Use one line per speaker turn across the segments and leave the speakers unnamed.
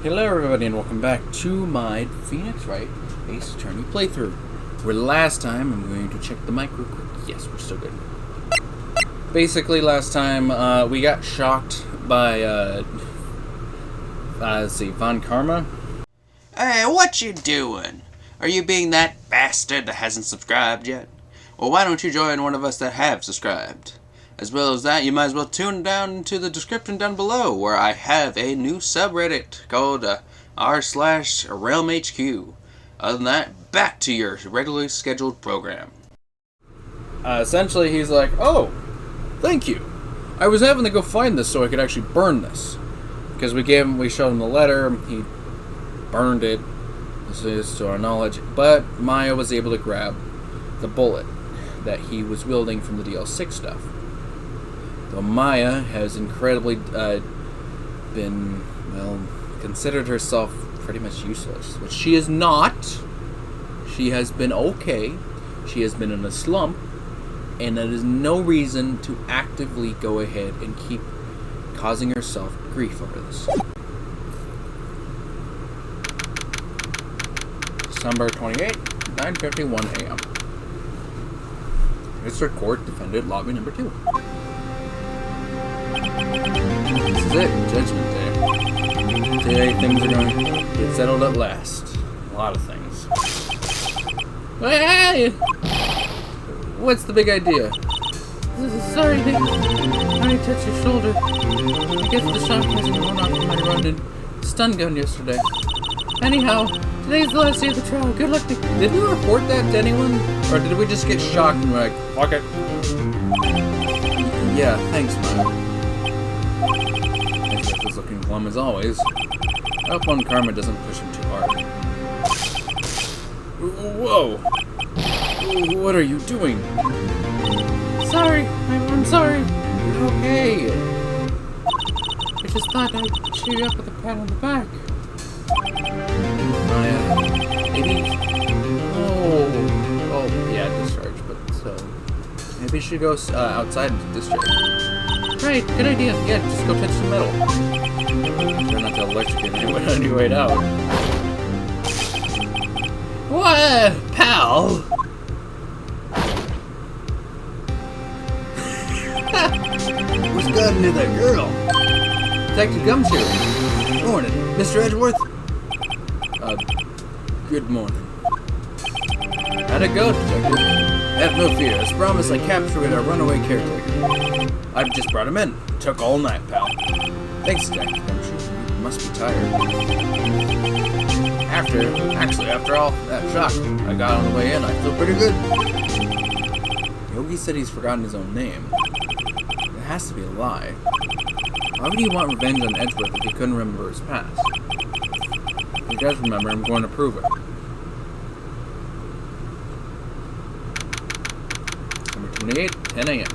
Hello everybody and welcome back to my Phoenix Wright Ace Attorney playthrough. Where last time, I'm going to check the mic real quick. Yes, we're still good. Basically last time we got shocked by, let's see, Von Karma.
Hey, what you doing? Are you being that bastard that hasn't subscribed yet? Well, why don't you join one of us that have subscribed? As well as that, you might as well tune down to the description down below, where I have a new subreddit called r/RealmHQ. Other than that, back to your regularly scheduled program.
Essentially, he's like, "Oh, thank you. I was having to go find this so I could actually burn this, because we showed him the letter. He burned it. This is to our knowledge, but Maya was able to grab the bullet that he was wielding from the DL6 stuff. Though Maya has incredibly been, well, considered herself pretty much useless, which she is not. She has been okay. She has been in a slump, and that is no reason to actively go ahead and keep causing herself grief over this. December 28, 9:51 a.m. District Court defended lobby number 2. This is it, Judgment Day. Today things are going to get settled at last. A lot of things. Hey! What's the big idea?
Sorry, Nick. I touched your shoulder. I guess the shock hasn't worn off from my rounded stun gun yesterday. Anyhow, today's the last day of the trial. Good luck, Nick.
Did we report that to anyone? Or did we just get shocked and we're like, fuck it? Yeah, thanks, man. Jeff is looking glum as always. I hope Von Karma doesn't push him too hard. Whoa! What are you doing?
Sorry, I'm sorry.
You're okay.
I just thought I'd cheer you up with a pat on the back.
Maybe. Oh, yeah, discharge. But maybe you should go outside and discharge.
Right, good idea.
Yeah, just go touch some metal. Try not to electrocute anyone on your way out.
What, pal?
What's gotten into that girl? Detective Gumshoe. Morning, Mr. Edgeworth. Good morning. How'd it go, Detective? Have no fear. As promised, I captured our runaway caretaker. I've just brought him in. Took all night, pal. Thanks, Detective Gumshoe. You must be tired. After all that shock I got on the way in, I feel pretty good. Yogi said he's forgotten his own name. It has to be a lie. Why would he want revenge on Edgeworth if he couldn't remember his past? If he does remember, I'm going to prove it. Number 28, 10 a.m.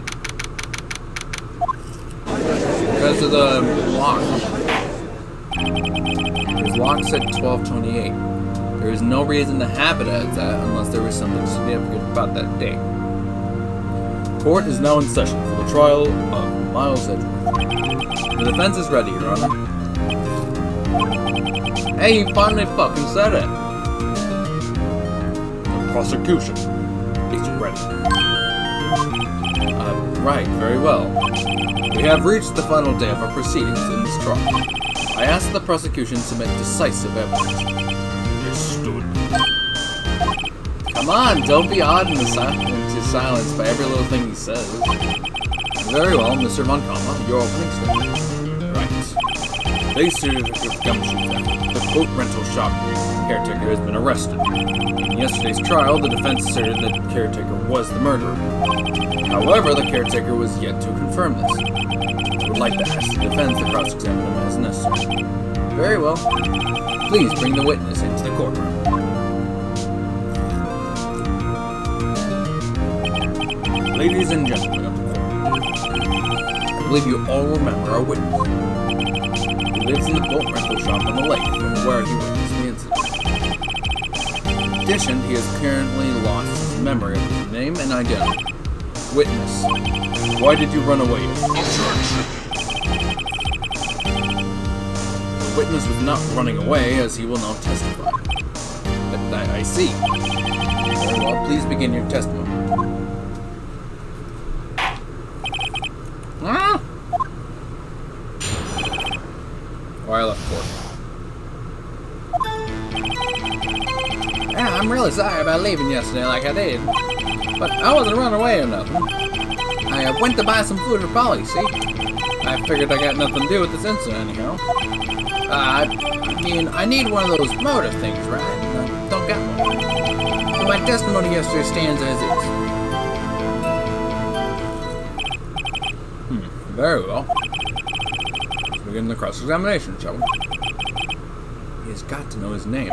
Because of the lock. His lock said 12:28. There is no reason to have it as that unless there was something significant about that date. Court is now in session for the trial of Miles Edgeworth. The defense is ready, Your Honor. Hey, you finally fucking said it! The prosecution is ready. Right, very well. We have reached the final day of our proceedings in this trial. I ask the prosecution to submit decisive evidence. You're stood. Come on, don't be awed into silence by every little thing he says. Very well, Mr. Von Karma, your opening statement. Right. Based on the Gumshoe theft, the boat rental shop caretaker has been arrested. In yesterday's trial, the defense asserted that the caretaker was the murderer. However, the caretaker was yet to confirm this. I would like to ask the defense to cross-examine him as necessary. Very well. Please bring the witness into the courtroom. Ladies and gentlemen of the court, I believe you all remember our witness. He lives in the boat rental shop on the lake, where he witnessed the incident. In addition, he has currently lost his memory of his name and identity. Witness, why did you run away? witness was not running away, as he will now testify. I see. Very well, please begin your testimony.
Ah!
Why I left court.
Yeah, I'm really sorry about leaving yesterday like I did. But I wasn't running away or nothing. I went to buy some food for Polly, see? I figured I got nothing to do with this incident anyhow. I mean, I need one of those motive things, right? I don't got one. So my testimony yesterday stands as is.
Very well. Let's begin the cross-examination, shall we? He has got to know his name.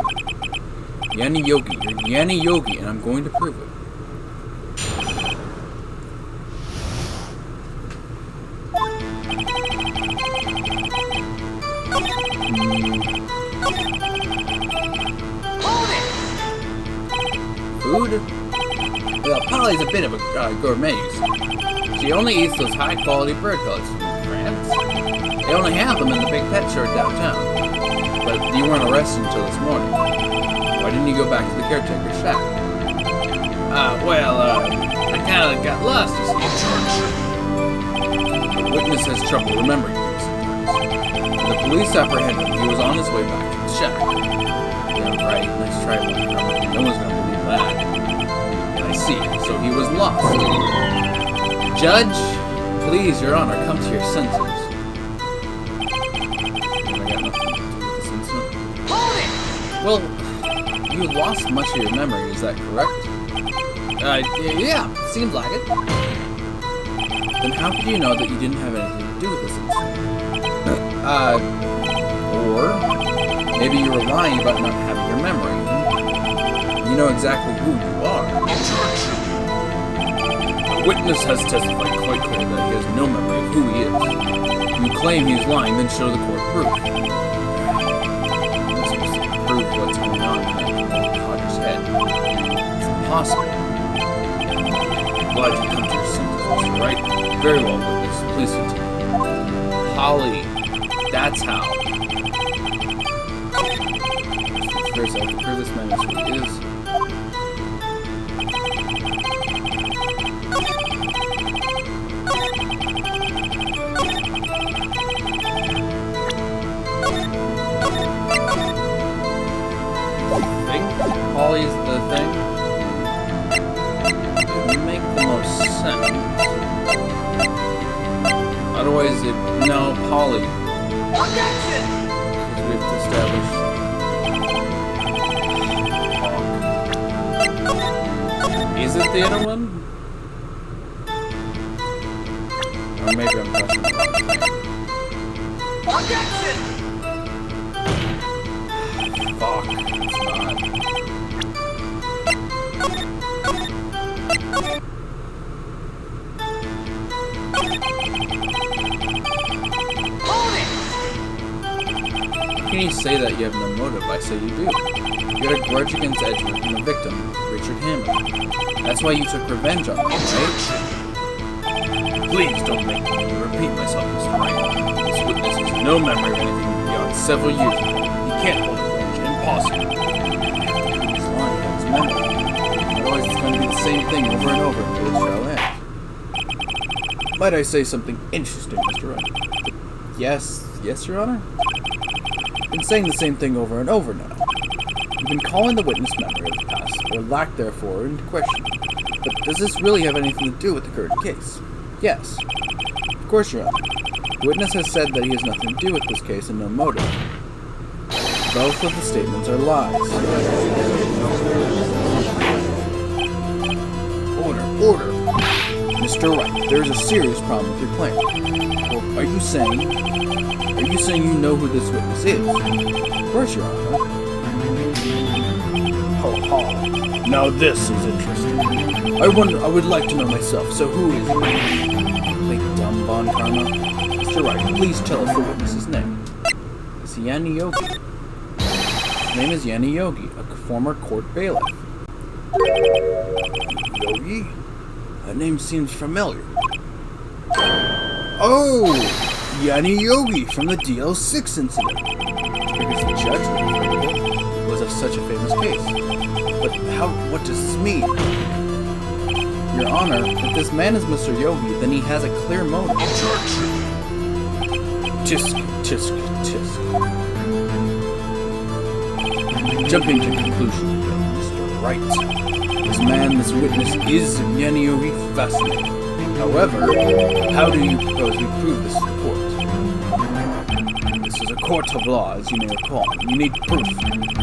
Yanni Yogi. You're Yanni Yogi, and I'm going to prove it. Food?
Well, Polly's a bit of a gourmet, you see. She only eats those high-quality bird pellets from France. They only have them in the big pet store downtown.
But you weren't arrested until this morning. Why didn't you go back to the caretaker's shack?
I kind of got lost, you see.
The witness has trouble remembering things. When the police apprehended him, he was on his way back to the shack.
Yeah, right. Nice try, Mike.
No one's going to believe that. I see. So he was lost.
Judge, please, Your Honor, come to your senses.
I got nothing to do with this incident.
Well,
You lost much of your memory, is that correct?
yeah, seems like it.
Then how could you know that you didn't have anything to do with this incident? Or maybe you were lying about not having your memory. You know exactly who you are. The witness has testified quite clearly that he has no memory of who he is. You claim he's lying, then show the court proof. You're supposed to prove what's going on in that codger's head. It's impossible. Glad you come to your senses, Mr. Wright. Very well, witness. Please continue.
Polly, that's how.
First, I have to prove this man is who he is.
Polly's the thing.
It would make the most sense. Otherwise, no, Polly.
Objection!
Because we have to establish. Is it the other one? Or maybe I'm pressing the wrong thing.
Objection!
Fuck, it's not. How can you say that you have no motive? I say you do. You had a grudge against Edgeworth and the victim, Richard Hammond. That's why you took revenge on him, right? Please don't make me repeat myself, Mr. Wright. This witness has no memory of anything beyond several years ago. He can't hold a grudge. Impossible. He's lying about his memory. Otherwise, it's going to be the same thing over and over until it shall end. Might I say something interesting, Mr. Wright? Yes, Your Honor? Been saying the same thing over and over now. You've been calling the witness memory of the past, or lack therefore, into question. But does this really have anything to do with the current case? Yes. Of course, Your Honor. The witness has said that he has nothing to do with this case and no motive. Both of the statements are lies. Order. Mr. Wright, there is a serious problem with your claim. Well, are you saying you know who this witness is? Of course, Your Honor. Ho. Now this is interesting. I would like to know myself, so who is he? Like dumb Von Karma? Mr. Wright, please tell us the witness's name. It's Yanni Yogi. His name is Yanni Yogi, a former court bailiff. Yogi? That name seems familiar. Oh! Yanni Yogi from the DL6 incident. Because the judge was of such a famous case. But what does this mean? Your Honor, if this man is Mr. Yogi, then he has a clear motive.
Objection!
Tisk, tisk, tisk. Jumping to conclusion, Mr. Wright. This man, this witness, is Yanni Yogi fascinating. However, how do you propose we prove this to the court? This is a court of law, as you may recall. You need proof.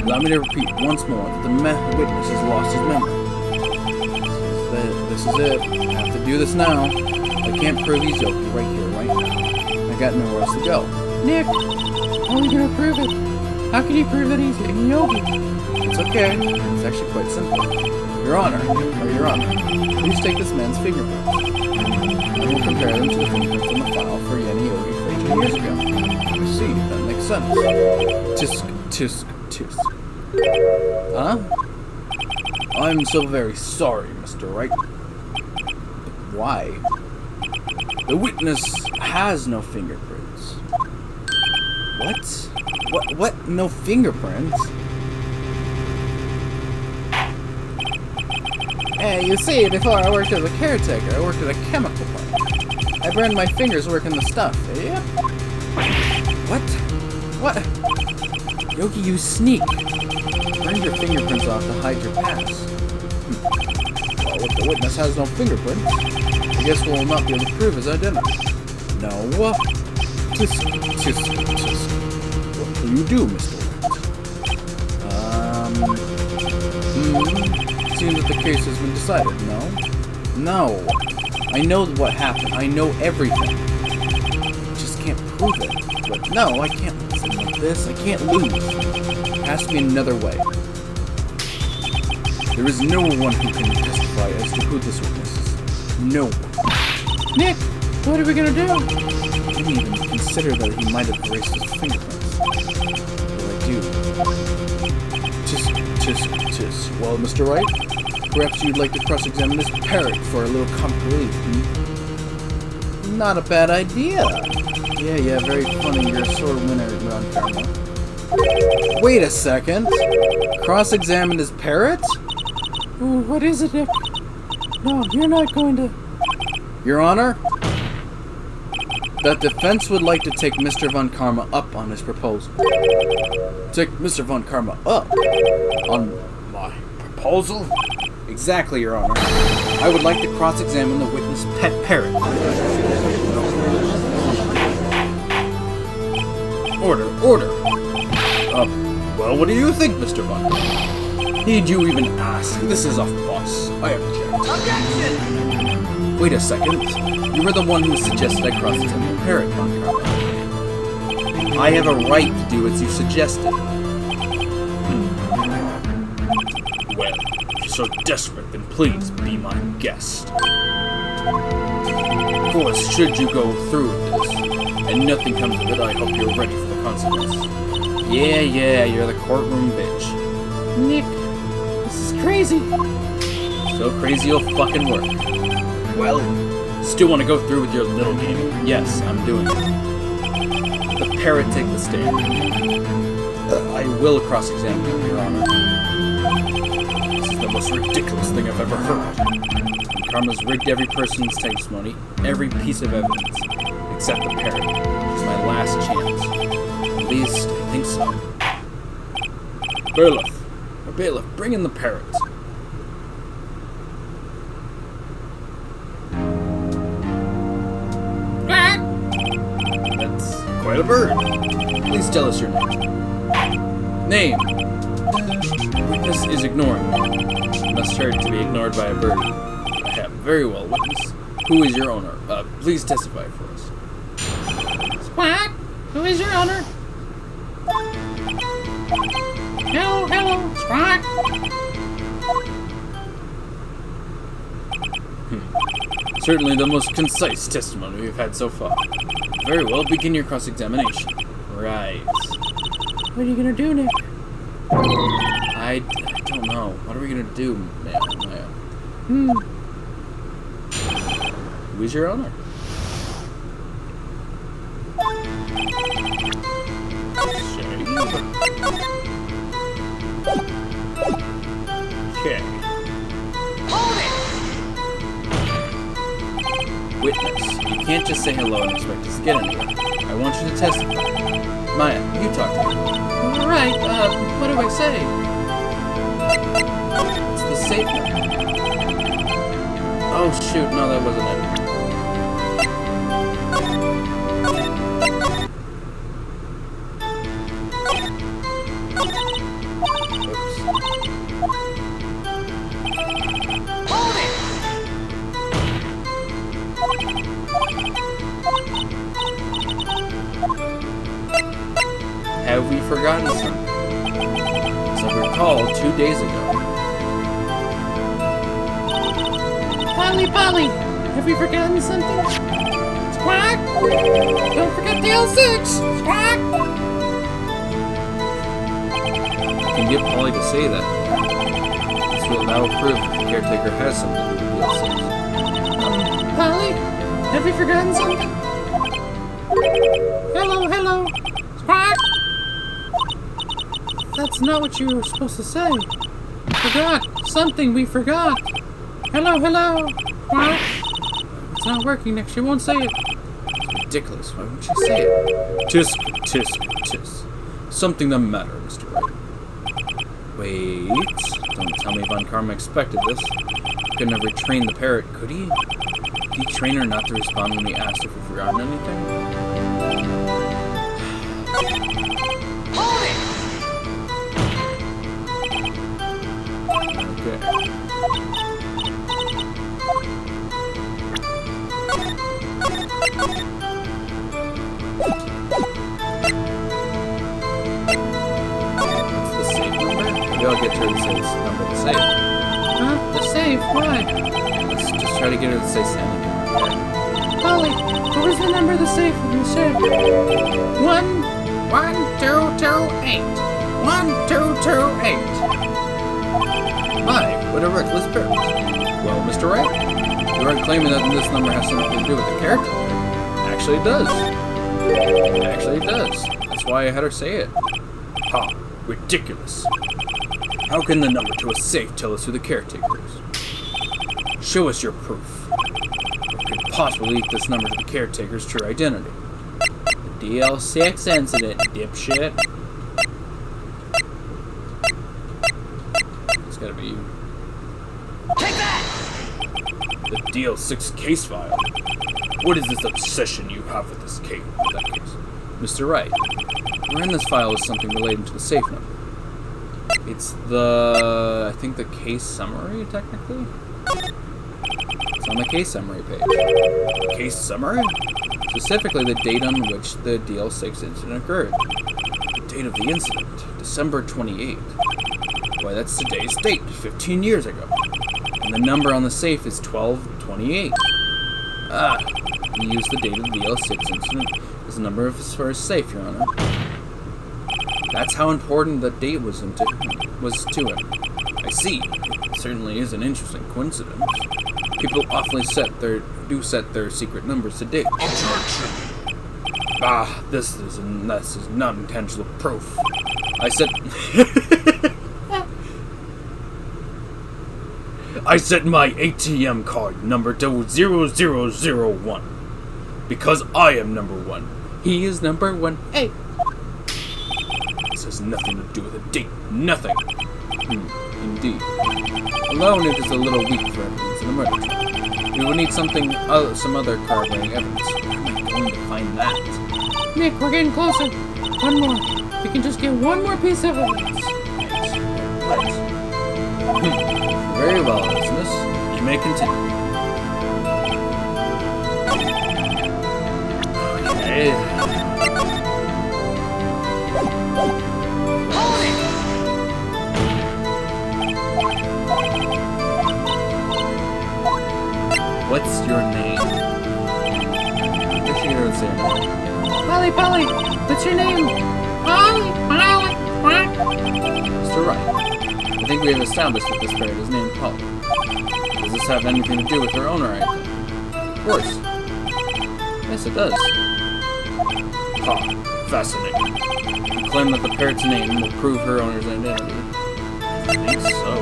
Allow me to repeat once more that the witness has lost his memory. This is it. I have to do this now. I can't prove he's Yogi right here, right now. I got nowhere else to go.
Nick, how are we gonna prove it? How can you prove that he's Yogi?
It's okay. It's actually quite simple. Your Honor, please take this man's fingerprints. I will compare them to the fingerprints on the file for Yanni Yogi 13 years ago. I see, that makes sense. Tisk, tisk, tisk. Huh? I'm so very sorry, Mr. Wright. But why? The witness has no fingerprints. What? What? No fingerprints? Hey, you see, before I worked as a caretaker, I worked at a chemical plant. I burned my fingers working the stuff. Yep. What? Yogi, you sneak. Burned your fingerprints off to hide your past. Well, if the witness has no fingerprints, I guess we'll not be able to prove his identity. No. Tisk, tisk, tisk. What will you do, Mr. Wright? Seems that the case has been decided, no? No. I know what happened. I know everything. I just can't prove it. But no, I can't lose it like this. I can't lose. There has to be another way. There is no one who can testify as to who this witness is. No one.
Nick, what are we gonna do?
I didn't even consider that he might have erased his fingerprints. But I do. Tisk, tisk, tisk. Well, Mr. Wright, perhaps you'd like to cross-examine this parrot for a little comic relief, Not a bad idea. Yeah, very funny. You're a sort of winner on camera. Wait a second. Cross-examined his parrot?
Ooh, what is it, Nick? No, you're not going to...
Your Honor, the defense would like to take Mr. Von Karma up on his proposal. Take Mr. Von Karma up? On my proposal? Exactly, Your Honor. I would like to cross-examine the witness' pet parrot. Order. Well, what do you think, Mr. Von Karma? Need you even ask? This is a fuss. I object.
Objection!
Wait a second. You were the one who suggested I cross-examine the parrot, Von Karma. I have a right to do as you suggested. Well, if you're so desperate, then please be my guest. Of course, should you go through with this, and nothing comes of it, I hope you're ready for the consequence. Yeah, you're the courtroom bitch.
Nick, this is crazy.
So crazy you'll fucking work. Well, still want to go through with your little game? Yes, I'm doing it. The parrot take the stand. I will cross-examine you, Your Honor. This is the most ridiculous thing I've ever heard. Karma's rigged every person's testimony, every piece of evidence, except the parrot. It's my last chance. At least, I think so. Bailiff, bring in the parrot. That's quite a bird. Please tell us your name. Witness is ignoring me. Must hurt to be ignored by a bird. I have. Very well, witness. Who is your owner? Please testify for us.
Squawk! Who is your owner? Hello, Squawk!
Certainly the most concise testimony we've had so far. Very well, begin your cross-examination. Right.
What are you gonna do, Nick?
I don't know. What are we gonna do, Maya? Who's your owner? Save. Okay. Witness. You can't just say hello and expect us to get anywhere. I want you to testify. Maya, you talk to me.
Alright, what do I say?
It's the safe number. Oh shoot, no, that wasn't it. Have we forgotten something? As I recall, 2 days ago.
Polly, have we forgotten something? Squawk! Don't forget the L6! Squawk!
I can get Polly to say that. This will now prove that the caretaker has something to do with the L6.
Polly, have we forgotten something? Hello! Squawk! That's not what you were supposed to say. Forgot! Something we forgot! Hello! What? It's not working, Nick. She won't say it.
It's ridiculous. Why won't she say it? Tisk. Something the matter, Mr. Wright. Wait. Don't tell me Von Karma expected this. He could never train the parrot, could he? Did he train her not to respond when we asked if we've forgotten anything? Okay. What's the safe number? Maybe I'll get her to say this number to safe.
Huh? The safe? Why?
Let's just try to get her to say something. Okay.
Polly, what was the number of the safe in the shed?
1228. 1228. My, what a reckless parrot. Well, Mr. Wright, you aren't claiming that this number has something to do with the caretaker. Actually, it does. That's why I had her say it. Ha! Ridiculous. How can the number to a safe tell us who the caretaker is? Show us your proof. What could possibly leak this number to the caretaker's true identity? The DL6 incident, dipshit. It's gotta be you.
Take that!
The DL6 case file. What is this obsession you have with this case? Mr. Wright, where in this file is something relating to the safe number? It's I think the case summary, technically? It's on the case summary page. Case summary? Specifically the date on which the DL6 incident occurred. The date of the incident, December 28th. Why, that's today's date, 15 years ago. And the number on the safe is 1228. Ah, he used the date of the DL6 incident as the number for his safe, Your Honor. That's how important that date was to him. I see. It certainly is an interesting coincidence. People often set their secret numbers to date.
Objection!
Ah, this is not intentional proof. I set my ATM card number to 0001 because I am number one. He is number one. Hey. This has nothing to do with a date. Nothing. Indeed. Alone, it is a little weak for evidence in a murder trial. We will need some other corroborating evidence. Where am I going to find that?
Nick, we're getting closer. One more. We can just get one more piece of evidence.
Right. Very well, Business. You may continue. Okay. What's your name? I guess you don't say your name.
Polly, what's your name? Polly.
Mr. Wright, I think we have established that this parrot is named Polly. Does this have anything to do with her owner identity? Of course. Yes, it does. Ha, fascinating. You claim that the parrot's name will prove her owner's identity. I think so.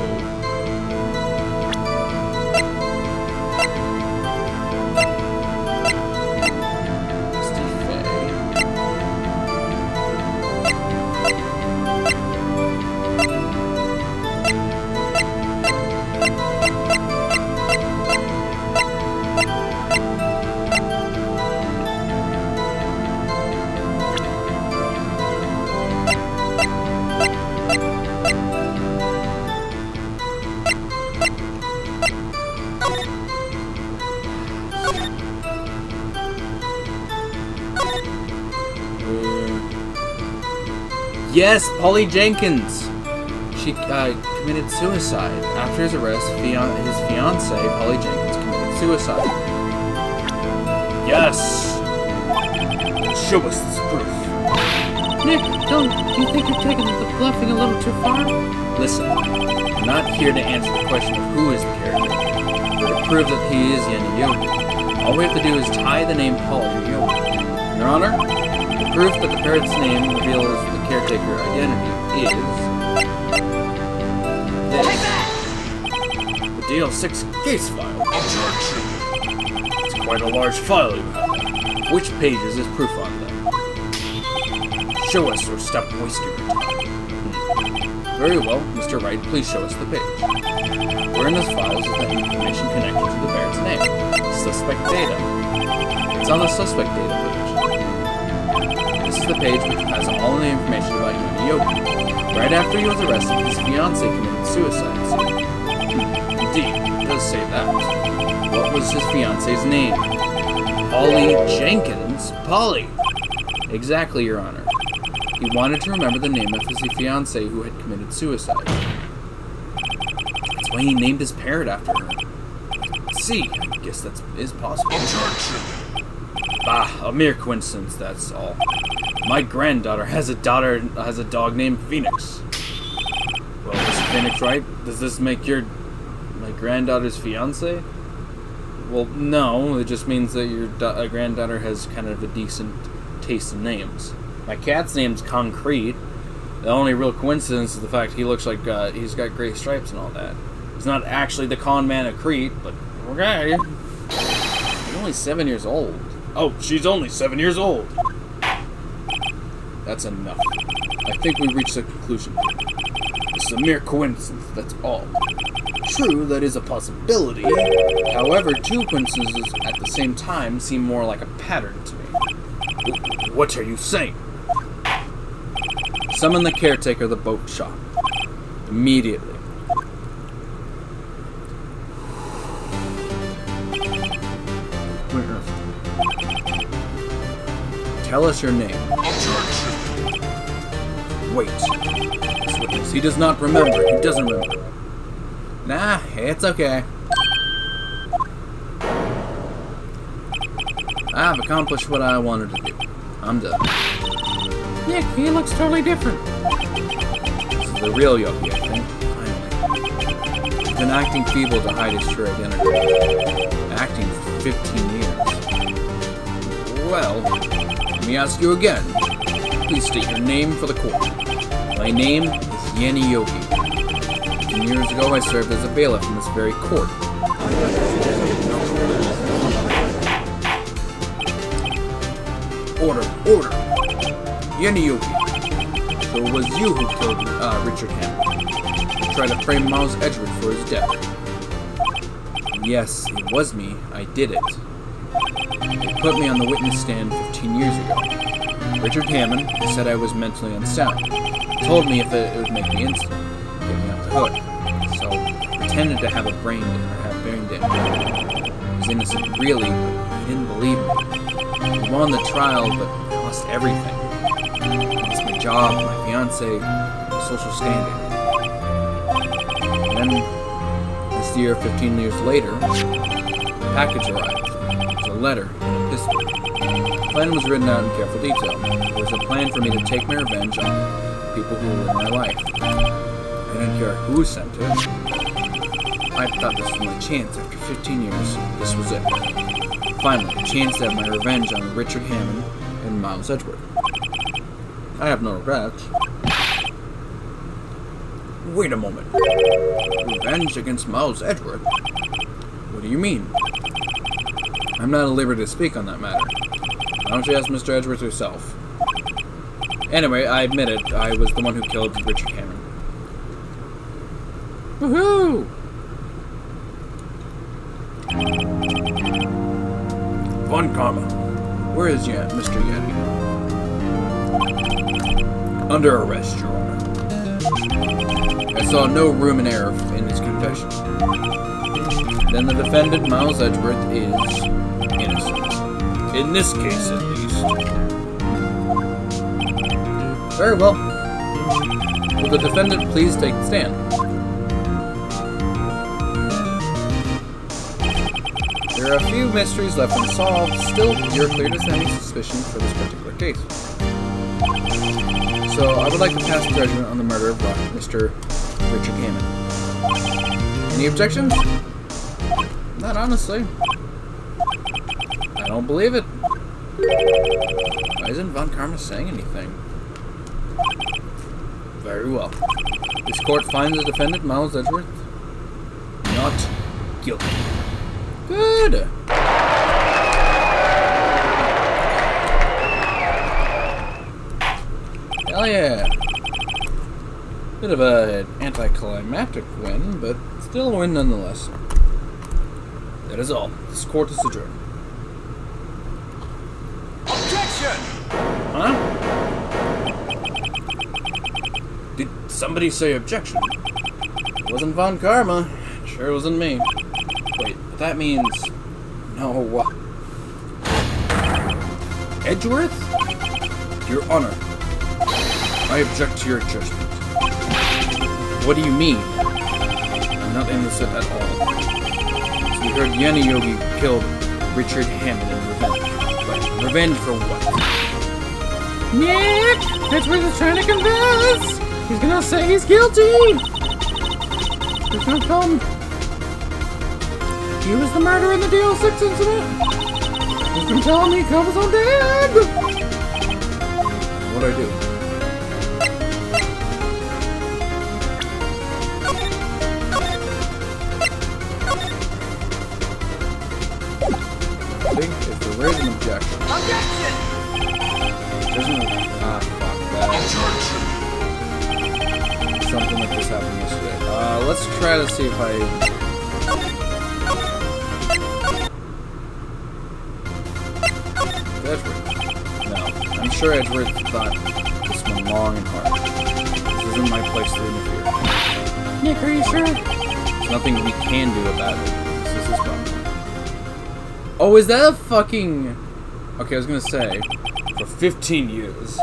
Yes, Polly Jenkins. She committed suicide after his arrest. His fiancée, Polly Jenkins, committed suicide. Yes. Show us this proof.
Nick, do you think you're taking the bluffing a little too far?
Listen, I'm not here to answer the question of who is the character, but to prove that he is Yen Yogi. All we have to do is tie the name Polly to Yogi. Your Honor, the proof that the parrot's name reveals the caretaker identity is this. The DL6 case file. Objection. It's quite a large file you have. Which pages is proof on them? Show us or stop wasting your time. Very well, Mr. Wright, please show us the page. Where in this file is the information connected to the parrot's name? Suspect data. It's on the suspect data page. This is the page which has all the information about Yen Yogi. Right after he was arrested, his fiancée committed suicide. Indeed, it does say that. What was his fiancée's name? Polly Jenkins? Polly! Exactly, Your Honor. He wanted to remember the name of his fiancée who had committed suicide. That's why he named his parrot after her. See, I guess that is possible. Objection! Bah, a mere coincidence, that's all. My granddaughter has a dog named Phoenix. Well, Mr. Phoenix, right? Does this make my granddaughter's fiancé? Well, no, it just means that your granddaughter has kind of a decent taste in names. My cat's name's Concrete. The only real coincidence is the fact he looks like he's got gray stripes and all that. He's not actually the con man of Crete, but okay. He's only 7 years old. Oh, she's only 7 years old. That's enough. I think we reached a conclusion here. This is a mere coincidence, that's all. True, that is a possibility. However, two coincidences at the same time seem more like a pattern to me. What are you saying? Summon the caretaker of the boat shop. Immediately. Tell us your name. Objection. Wait. This witness, he does not remember. He doesn't remember. Nah, it's okay. I've accomplished what I wanted to do. I'm done.
Nick, he looks totally different.
This is the real Yogi, I think. Finally. He's been acting feeble to hide his true identity. Acting for 15 years. Well, let me ask you again. Please state your name for the court. My name is Yen Yogi. 15 years ago, I served as a bailiff in this very court. Order, order! Yen Yogi. So it was you who killed Richard Hammond. You tried to frame Miles Edgewood for his death. Yes, it was me. I did it. They put me on the witness stand 15 years ago. Richard Hammond said I was mentally unsound. He told me if it would make me instant, get me off the hook. So I pretended to have brain damage. I was innocent, really, but he didn't believe me. I won the trial, but I lost everything. I lost my job, my fiancé, my social standing. And then, this year, 15 years later, a package arrived. It was a letter and a pistol. The plan was written out in careful detail. It was a plan for me to take my revenge on people who were in my life. I didn't care who sent it. I thought this was my chance. After 15 years, this was it. Finally, a chance to have my revenge on Richard Hammond and Miles Edgeworth. I have no regrets. Wait a moment. Revenge against Miles Edgeworth? What do you mean? I'm not at liberty to speak on that matter. Why don't you ask Mr. Edgeworth yourself? Anyway, I admit it. I was the one who killed Richard Cameron. Woohoo! Von Karma. Where is Mr. Yeti? Under arrest, Your Honor. I saw no room in error in his confession. Then the defendant, Miles Edgeworth, is innocent. In this case, at least. Very well. Will the defendant please take the stand? There are a few mysteries left unsolved. Still, you're cleared of any suspicion for this particular case. So, I would like to pass judgment on the murder of Mr. Richard Hammond. Any objections? Not honestly. I don't believe it. Why isn't Von Karma saying anything? Very well. This court finds the defendant, Miles Edgeworth, not guilty. Good. Hell yeah. Bit of an anticlimactic win, but still a win nonetheless. That is all. This court is adjourned.
Objection!
Huh? Did somebody say objection? It wasn't Von Karma. It sure wasn't me. Wait, but that means... No. Edgeworth? Your Honor, I object to your judgment. What do you mean? I'm not innocent at all. So we heard Yanni Yogi killed Richard Hammond in revenge. But revenge for what?
Nick! Edgeworth is trying to confess! He's gonna say he's guilty! He's gonna tell him he was the murderer in the DL6 incident! He's gonna tell him he killed his own dad!
What'd I do? I think if there is an objection.
Objection!
Fuck that. Something like this happened yesterday. Let's try to see if I... Edgeworth. No, I'm sure Edgeworth thought this one long and hard. This isn't my place to interfere.
Nick, are you sure?
There's nothing we can do about it. This is his problem. Oh, is that a fucking... Okay, I was gonna say, for 15 years,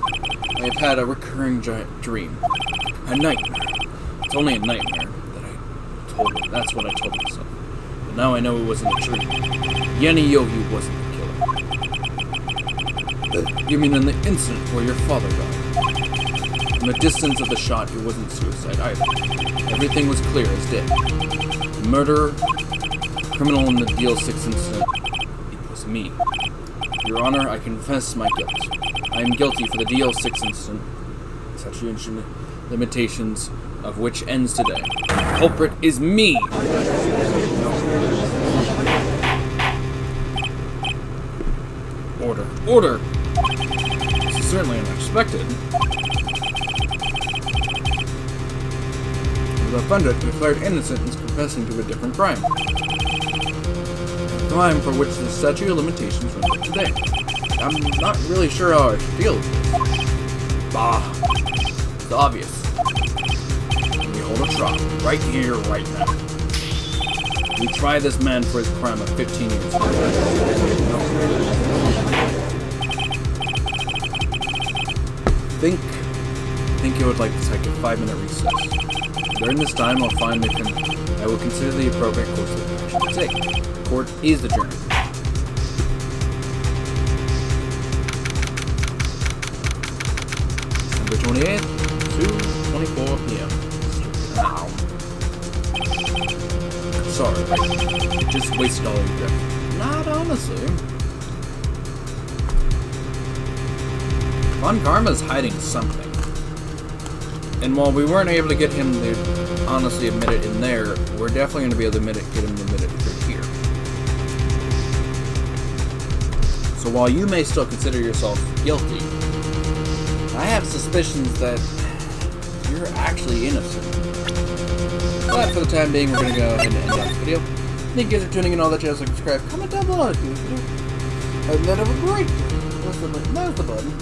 I've had a recurring giant dream. A nightmare. It's only a nightmare that I told it. That's what I told myself. But now I know it wasn't a dream. Yanni Yogi wasn't the killer. You mean in the incident where your father died? From the distance of the shot, it wasn't suicide either. Everything was clear as day. The murderer, criminal in the DL6 incident, it was me. Your Honor, I confess my guilt. I am guilty for the DL6 incident, statute of limitations of which ends today. The culprit is me! Order. Order! This is certainly unexpected. The defendant declared innocent and is confessing to a different crime. A crime for which the statute of limitations runs out today. I'm not really sure how I should deal with this. Bah. It's obvious. We hold a trial, right here, right now. We try this man for his crime of 15 years. I think I would like to take a 5-minute recess. During this time, I will consider the appropriate course of action to take. The court is adjourned. December 28th, 2:24 p.m. Ow. Sorry, I just wasted all your breath. Not honestly. Von Karma's hiding something. And while we weren't able to get him to honestly admit it in there, we're definitely going to be able to get him to admit it through here. So while you may still consider yourself guilty, I have suspicions that you're actually innocent. But for the time being, we're going to go ahead and end this video. Thank you guys for tuning in, all that jazz, like, subscribe, comment down below if you want to. And then have a great day. There's the button.